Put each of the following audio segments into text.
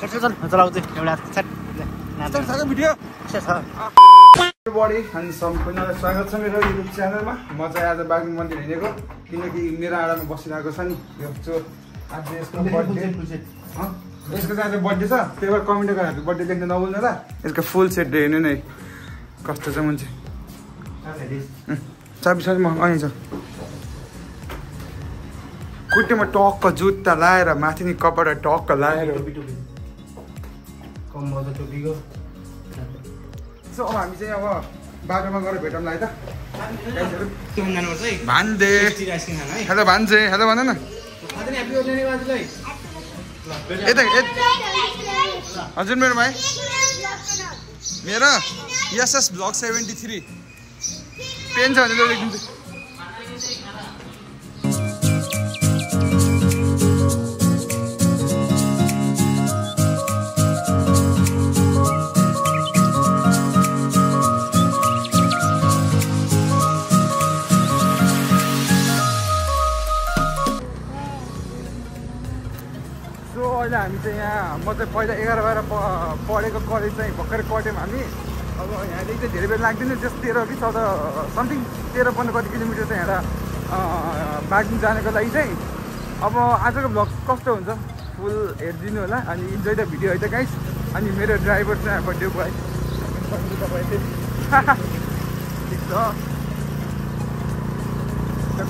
चल चलाउँछु एउटा भिडियो अनि सम्पूर्णलाई स्वागत छ मेरो युट्युब च्यानलमा। म चाहिँ आज बागलुङ मन्दिर हिँडेको किनकि मेरो आडामा बसिरहेको छ नि यो चोर। आज यसको बर्थडे यसको चाहिँ आज बर्थडे छ, त्यही भएर कमेन्ट गरेर ह्याप्पी बर्थडे लेख्न नभुल्नु होला। यसको फुल सेट हेर्नु नै कस्तो छ मान्छे। चाबी साबी म अहिले छ खुट्टेमा टक्क जुत्ता लाएर माथि नि कपडा टक्क लाएर सो अब हामी चाहिँ अब बाटोमा गएर भेटौँला है त। भान्जे हेलो भान्जे हेलो भन न। यता हजुर मेरो भाइ मेरो यस ब्लग 73 पेन छ भने लेखिदिन्छु। अहिले हामी चाहिँ यहाँ म चाहिँ पहिला 11-12 पढेको कलेज चाहिँ भर्खरै कट्यौँ हामी। अब यहाँदेखि चाहिँ धेरै बेर लाग्दैन, जस्ट 13 कि 14 समथिङ 13-15 कति किलोमिटर चाहिँ यहाँ बागलुङ जानको लागि चाहिँ। अब आजको भ्लग कस्तो हुन्छ फुल हेरिदिनु होला अनि इन्जोय द भिडियो है त गाइस। अनि मेरो ड्राइभर चाहिँ बर्थडे भयो है ठिक छ।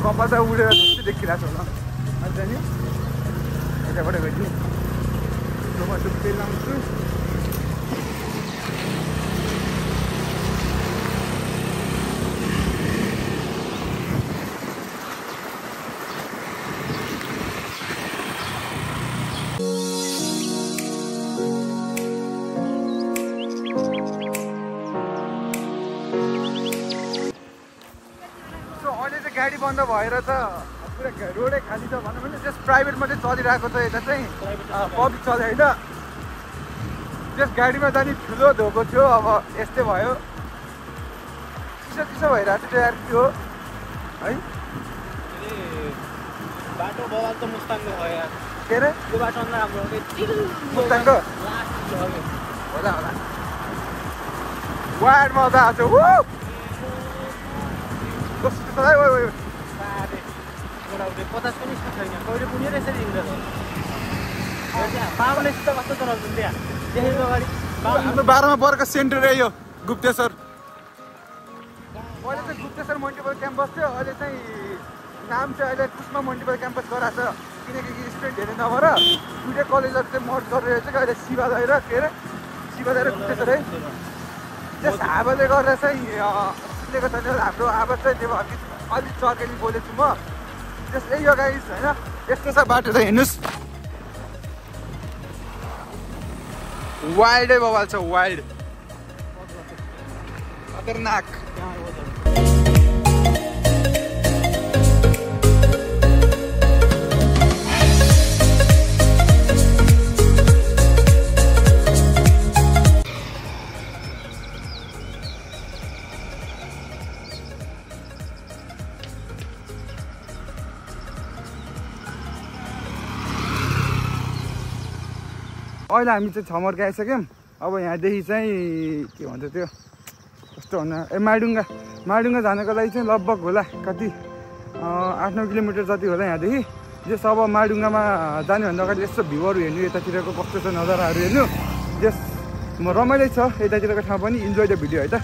कपाल त उडेर जस्तो देखिरहेको छ होला अन्त नि यताबाट भेट्ने म तेल लाउँछु। गाडी बन्द भएर त पुरा रोडै खाली छ भनौँ भने जस्ट प्राइभेट मात्रै चलिरहेको छ। यता चाहिँ पब्लिक चल्यो होइन। जस्ट गाडीमा जाने ठुलो धोको थियो, अब यस्तै भयो। चिसो चिसो भइरहेको छ यार के हो है। बाटो बवाल त मुस्ताङको भयो यार। के अरे यो बाटो अन्त राम्रो मुस्ताङको होला होला वार्डमा आउँदा आएको छ। कस्तो छ है 50 पनि छैन कहिले पनि यसरी हिँड्छ। पावरले त कस्तो चलाउँछ त्यहाँ देखेको अगाडि हाम्रो 12मा वर्ग सेन्टर यो गुप्तेश्वर। अहिले चाहिँ गुप्तेश्वर मल्टिपल क्याम्पस थियो, अहिले चाहिँ नाम चाहिँ अहिले कुष्मा मल्टिपल क्याम्पस गराएको छ किनकि स्टुडेन्ट धेरै नभएर दुइटै कलेजहरू चाहिँ मर्ज गरेर चाहिँ अहिले शिवालय र के अरे शिवालय र गुप्तेश्वर है। त्यस हावाले गर्दा चाहिँ सुनेको छैन हाम्रो आवाज चाहिँ त्यो अलिक चर्केली बोलेको छु म। त्यस्तै यो गाइस होइन यस्तो छ बाटो त हेर्नुहोस् वाइल्डै बवाल छ वाइल्ड खतरनाक। अहिले हामी चाहिँ छमर्का आइसक्यौँ। अब यहाँदेखि चाहिँ के भन्छ त्यो कस्तो भन्दा माडुङ्गा जानको लागि चाहिँ लगभग होला कति 8-9 किलोमिटर जति होला यहाँदेखि। जस अब माडुङ्गामा जानुभन्दा अगाडि यस्तो भ्यूहरू हेर्नु, यतातिरको कस्तो छ नजाराहरू हेर्नु। जस रमाइलो छ यतातिरको ठाउँ पनि। इन्जोय द भिडियो है त।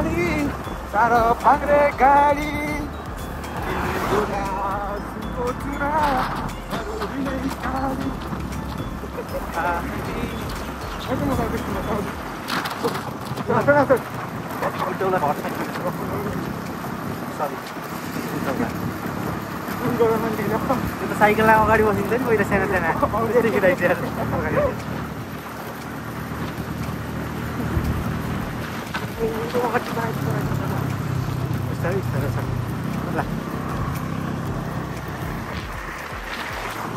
गाडी सारा फाङ्रे गाडी साइकलमा अगाडि बसिन्छ नि पहिला सानो सानो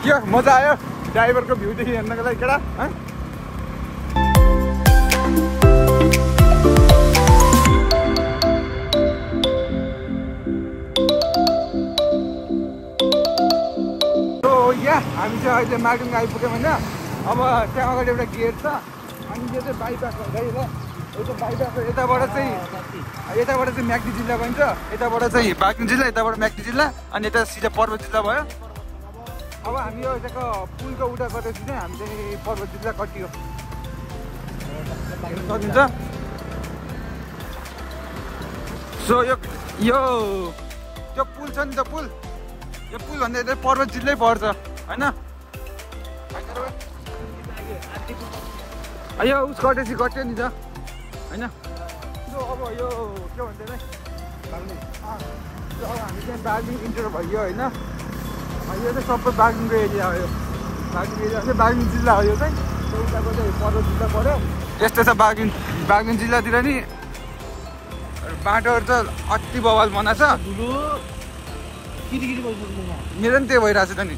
के मजा आयो ड्राइभरको भ्यूदेखि हेर्नको लागि केटा हामी चाहिँ अहिले मार्टिङ आइपुग्यौँ होइन अब त्यहाँ अगाडि एउटा गेट छ अनि यो चाहिँ बाइपास हुँदै र यो चाहिँ बाइपास यताबाट चाहिँ म्याग्दी जिल्ला भन्छ यताबाट चाहिँ बागलुङ जिल्ला यताबाट म्याग्दी जिल्ला अनि यता सिधा पर्वत जिल्ला भयो अब हामी यो यताको पुलको उता गरेपछि चाहिँ हामी चाहिँ पर्वत जिल्ला कटियो सकिन्छ सो यो त्यो पुल छ नि त पुल यो पुल भन्दा यता पर्वत जिल्लै पर्छ होइन यो उस कटेपछि कट्यो नि त होइन अब यो के भन्छ अब हामी चाहिँ बागलुङ इन्टर भयो होइन यो चाहिँ सबै बागलुङको एरिया हो यो बागलुङ एरिया चाहिँ बागलुङ जिल्ला हो यो चाहिँ उताको चाहिँ पर्वत जिल्ला पऱ्यो यस्तो छ बागलुङ जिल्लातिर नि बाटोहरू त अति बवाल बनाएको छ मेरो पनि त्यही भइरहेको छ त नि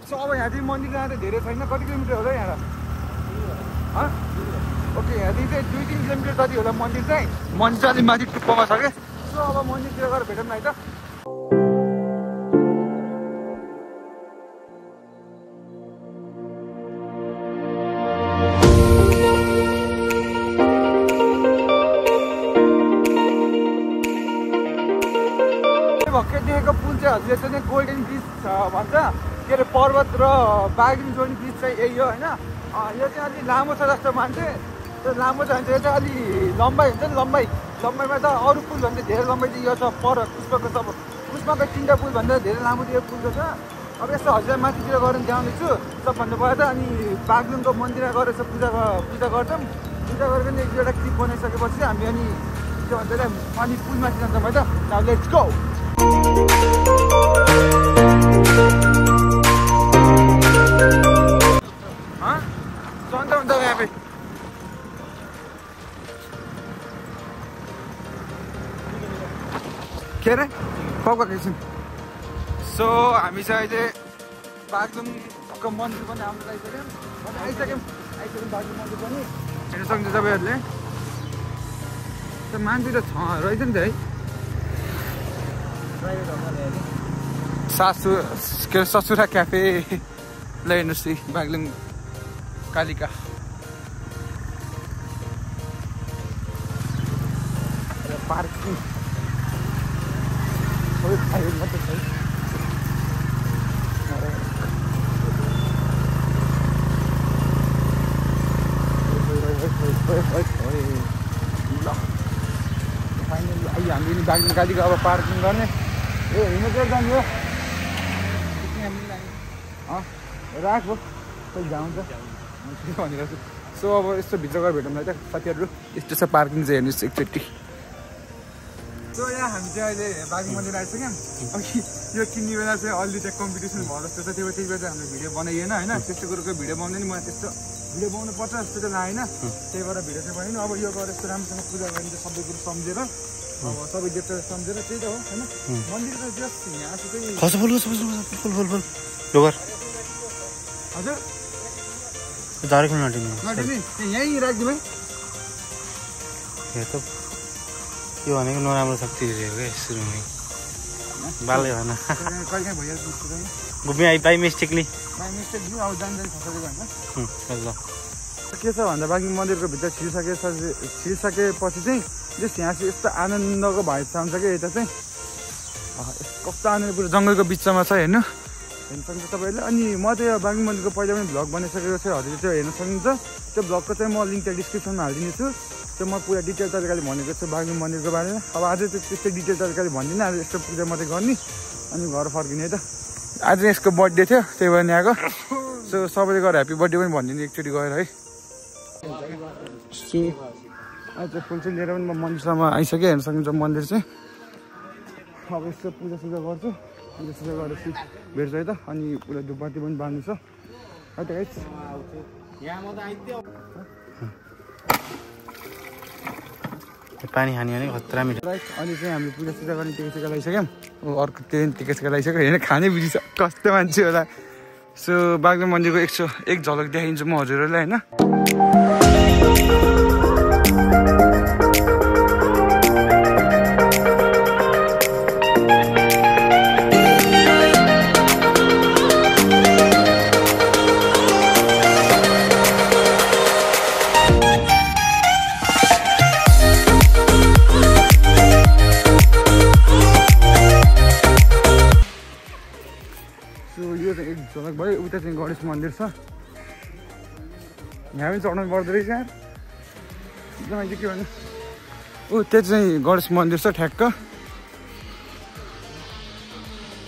सो अब यहाँदेखि मन्दिर जाँदा धेरै छैन कति किलोमिटर होला यहाँ ओके यहाँदेखि चाहिँ 2-3 किलोमिटर जति होला मन्दिर चाहिँ अलिक माथि टुप्पोमा छ क्या सो अब मन्दिरतिर गएर भेटौँ न है त भर्खर देखेको पुल चाहिँ हजुरले चाहिँ गोल्डन ब्रिज भन्छ के अरे पर्वत र बागलुङ जोड्ने ब्रिज चाहिँ यही हो होइन यो चाहिँ अलिक लामो छ जस्तो मान्छे त्यो लामो छ भने चाहिँ यो चाहिँ अलि लम्बाइ हुन्छ नि लम्बाइमा त अरू पुल भन्दा धेरै लम्बाइ चाहिँ यो छ पुष्पको 3टा पुल भन्दा धेरै लामो यो पुलको छ अब यस्तो हजुर माथितिर गएर जाँदैछु सबभन्दा भयो त अनि बागलुङको मन्दिरमा गएर यसो पूजा गर्छौँ पूजा गरेर एक दुईवटा क्लिप बनाइसकेपछि हामी अनि के भन्छ अनि पुलमाथि जान्छौँ है त नाउ लेट्स गो हुन्छ यहाँ पे के अरे कपको एकछिन सो हामी चाहिँ अहिले बागलुङको मन्दिर पनि हाम्रो आइसक्यौँ बागलुङ मन्दिर पनि हेर्न सक्नुहुन्छ तपाईँहरूले मान्छे त छ रहेछ नि त है ससुरा क्याफे ल हेर्नुहोस् बागलुङ कालिका पार्किङ मात्रै छ फाइनली आइयो हामीले बागलुङ कालिका अब पार्किङ गर्ने हिँडेर जाने हो राख्यो खोइ जान्छ भनिरहेको छु सो अब यस्तो भित्र गएर भेटौँ न त साथीहरू यस्तो छ पार्किङ चाहिँ हेर्नुहोस् एकचोटि सो यहाँ हामी चाहिँ अहिले बागलुङ मन्दिर आइसक्यौँ अघि यो किन्ने बेला चाहिँ अलि चाहिँ कम्पिटिसन भयो जस्तो छ त्यही बेला चाहिँ हामीले भिडियो बनाइएन होइन त्यस्तो कुरोको भिडियो बनाउँदैन मलाई त्यस्तो भिडियो बनाउनु पर्छ जस्तो चाहिँ लागेन त्यही भएर भिडियो चाहिँ बनाएन अब यो गरेर यस्तो राम्रोसँग पूजा गरिन्छ सबै कुरो सम्झेर अब सबै देवता सम्झेर त्यही त हो होइन मन्दिर त जस्ट यहाँ चाहिँ हजुर झारेको नटिने यहीँ राखिदिउँ है यो भनेको नराम्रो शक्ति रहेको क्या सुरु नै बालै भएन कहिले भइहाल्छ घुम्यो बाई मिस्टेकली अब जान्छ खसेको होइन ल के छ भन्दा बागलुङ मन्दिरको भित्र छिरिसकेपछि चाहिँ जस्ट यहाँ चाहिँ यस्तो आनन्दको भाइ हुन्छ क्या यता चाहिँ कस्तो आनन्द पुरो जङ्गलको बिचमा छ हेर्नु हेर्न सक्नुहुन्छ तपाईँहरूले। अनि म चाहिँ यो बागलुङ मन्दिरको पहिला पनि भ्लग बनाइसकेको छु, हजुरले चाहिँ हेर्न सक्नुहुन्छ। त्यो भ्लगको चाहिँ म लिङ्क चाहिँ डिस्क्रिप्सनमा हालिदिनेछु। त्यो म पुरा डिटेल तरिकाले भनेको छु बागलुङ मन्दिरको बारेमा। अब आज चाहिँ त्यस्तै डिटेल तरिकाले भन्दिनँ, आज यस्तो पूजा मात्रै गर्ने अनि घर फर्किने है त। आज यसको बर्थडे थियो, त्यही भएर नि आएको। सो सबैले गएर ह्याप्पी बर्थडे पनि भनिदिनु एकचोटि गएर है। सो आज फुल चाहिँ लिएर पनि म मन्दिरसम्म आइसकेँ, हेर्न सक्नुहुन्छ मन्दिर चाहिँ। अब यस्तो पूजासुजा गर्छु, पूजासुजा गरेपछि भेट्छु है त। अनि पुरा धुपबत्ती पनि बाल्नु छ है त गाइस। पानी खाने भने खतरा मिठो। राइट, अनि चाहिँ हामीले पूजासुजा गर्ने टिका लगाइसक्यौँ। अर्को त्यो टिका लगाइसक्यो, हेर्न खाने बुझिन्छ कस्तो मान्छे होला। सो बागलुङ मन्दिरको 101 झलक देखाइदिन्छु म हजुरहरूलाई होइन। यो चाहिँ एक झलक भयो। उता चाहिँ गणेश मन्दिर छ, यहाँ पनि चढ्नु पर्दो रहेछ यार एकदमै। के भन्नु, त्यो चाहिँ गणेश मन्दिर छ ठ्याक्क।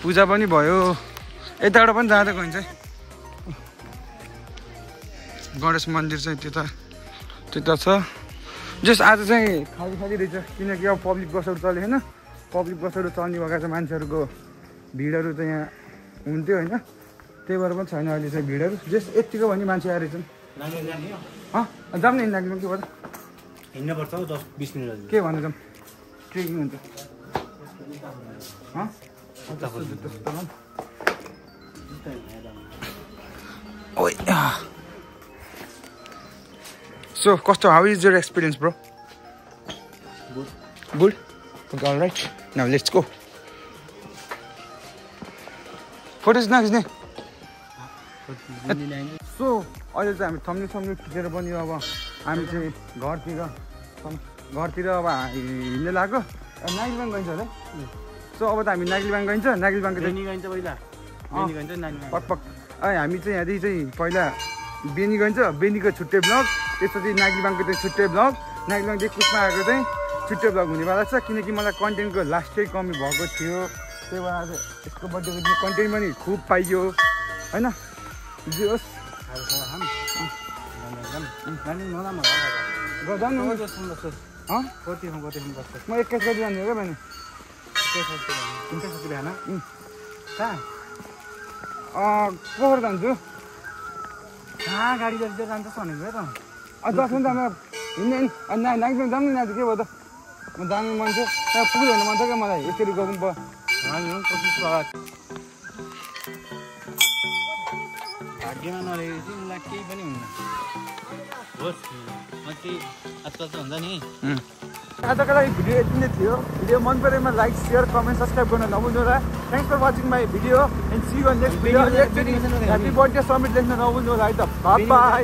पूजा पनि भयो, यताबाट पनि जाँदा गइन्छ है। गणेश मन्दिर चाहिँ त्यता छ। जस आज चाहिँ खाली खाली रहेछ, किनकि अब पब्लिक बसहरू चल्यो होइन। पब्लिक बसहरू चल्ने भएका चाहिँ मान्छेहरूको भिडहरू चाहिँ यहाँ हुन्थ्यो होइन, त्यही भएर पनि छैन अहिले चाहिँ भिडहरू। जस यत्तिको भने मान्छे आएर चाहिँ जाऊँ न नाग्लिङ। के भएर हिँड्नुपर्छ 10-20 मिनट। के भन्नु जाऊँ, ट्रेकिङ हुन्छ। So, Costa, how is your experience, bro? Good? Okay, all right. Now, let's go. Photos next day. So, अहिले चाहिँ हामी थम्ने खिचेर पनि अब हामी चाहिँ घरतिर अब हिँड्ने लाग्यो। नागिलबाङ गइन्छ होला। सो अब त हामी नागिलबाङ गइन्छ। नागिलबाङको पक हामी चाहिँ यहाँदेखि चाहिँ पहिला बेनी गइन्छ। बेनीको छुट्टै ब्लग, त्यसपछि नागिलबाङको चाहिँ छुट्टै ब्लग, नागिलबाङदेखि कुचमा आएको चाहिँ छुट्टै ब्लग हुनेवाला छ। किनकि मलाई कन्टेन्टको लास्टै कमी भएको थियो, त्यही भएर आज यसको बर्थडेको दिन कन्टेन्ट पनि खुब पाइयो होइन। जे होस् म 21 गति जाने हो क्या बहिनी। पोखर जान्छु। कहाँ गाडी लिएर जान्छ भनेको त। 10 मिनट हामी हिँड्ने नागिलबाङ जाऊँ न। आज के भयो त, म जानु मन छ, त्यहाँ पुग्यो भने मन छ क्या मलाई। यसरी गरौँ भयो। भाग्यमा नरहेपछि मलाई केही पनि हुन्न। होस् आजकल त हुन्छ नि। आजको लागि भिडियो यति नै थियो। भिडियो मन परेमा लाइक, शेयर, कमेन्ट, सब्सक्राइब गर्न नभुल्नु होला। Thanks for watching my video and see you on next video. Happy birthday Samit लेख्न नभुल्नु होला है त। Bye by.